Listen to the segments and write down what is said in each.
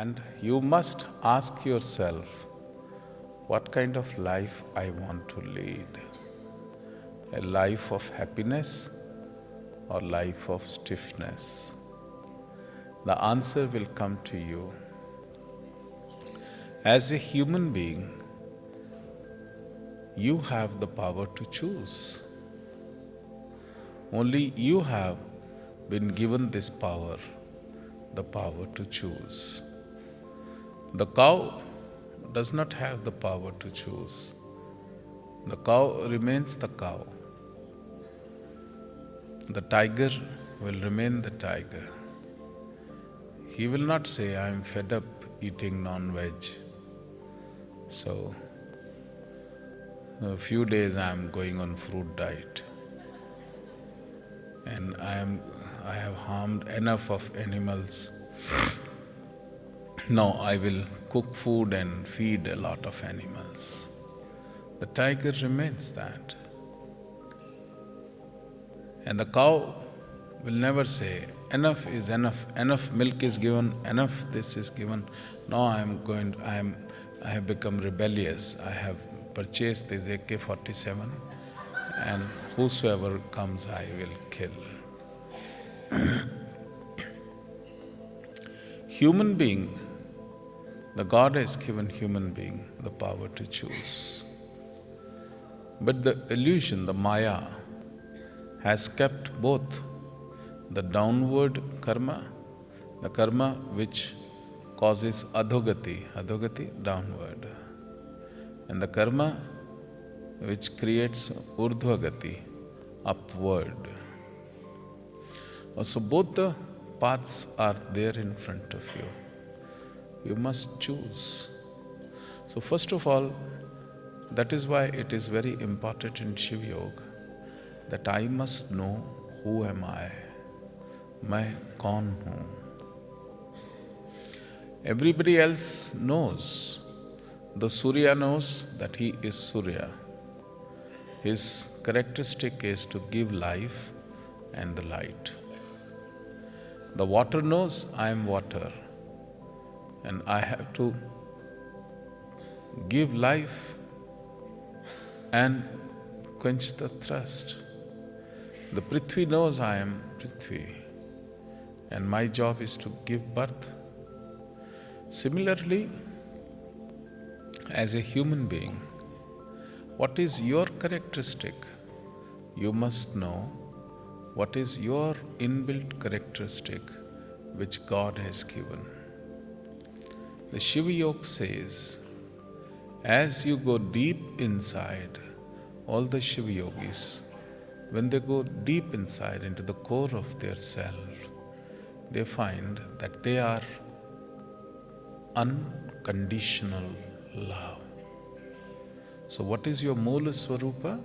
And you must ask yourself, what kind of life I want to lead? A life of happiness or life of stiffness? The answer will come to you. As a human being, you have the power to choose. Only you have been given this power, the power to choose. The cow does not have the power to choose. The cow remains the cow. The tiger will remain the tiger. He will not say, I am fed up eating non-veg. So, a few days I am going on fruit diet. And I have harmed enough of animals. Now I will cook food and feed a lot of animals. The tiger remains that. And the cow will never say, enough is enough, enough milk is given, enough this is given. Now I have become rebellious. I have purchased this AK-47 and whosoever comes I will kill. Human being, the God has given human being the power to choose. But the illusion, the Maya, has kept both the downward karma, the karma which causes adhogati downward, and the karma which creates urdhvagati, upward. So both the paths are there in front of you. You must choose. So first of all, that is why it is very important in Shiva Yoga that I must know who am I, मैं कौन हूँ. Everybody else knows. The Surya knows that he is Surya. His characteristic is to give life and the light. The water knows I am water and I have to give life and quench the thirst. The Prithvi knows I am Prithvi and my job is to give birth. Similarly, as a human being, what is your characteristic? You must know what is your inbuilt characteristic which God has given. The Shiva Yoga says, as you go deep inside, all the Shiva Yogis, when they go deep inside into the core of their self, they find that they are unconditional love. So what is your Mula Swarupa?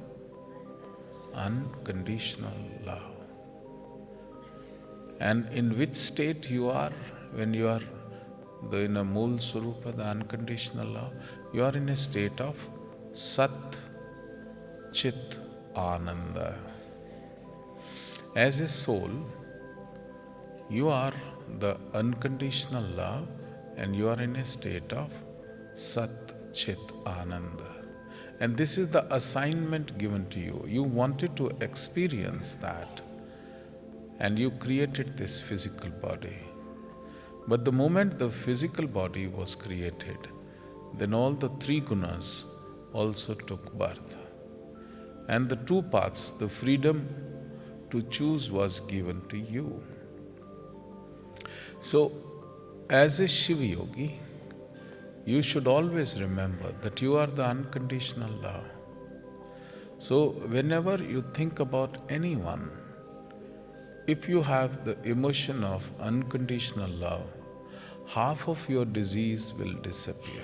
Unconditional love. And in which state you are when you are in a Mula Swarupa, the unconditional love? You are in a state of Sat Chit Ananda. As a soul, you are the unconditional love and you are in a state of Sat Chit Ananda. And this is the assignment given to you. You wanted to experience that and you created this physical body. But the moment the physical body was created, then all the three gunas also took birth. And the two paths, the freedom to choose was given to you. So, as a Shiva Yogi, you should always remember that you are the unconditional love. So, whenever you think about anyone, if you have the emotion of unconditional love, half of your disease will disappear.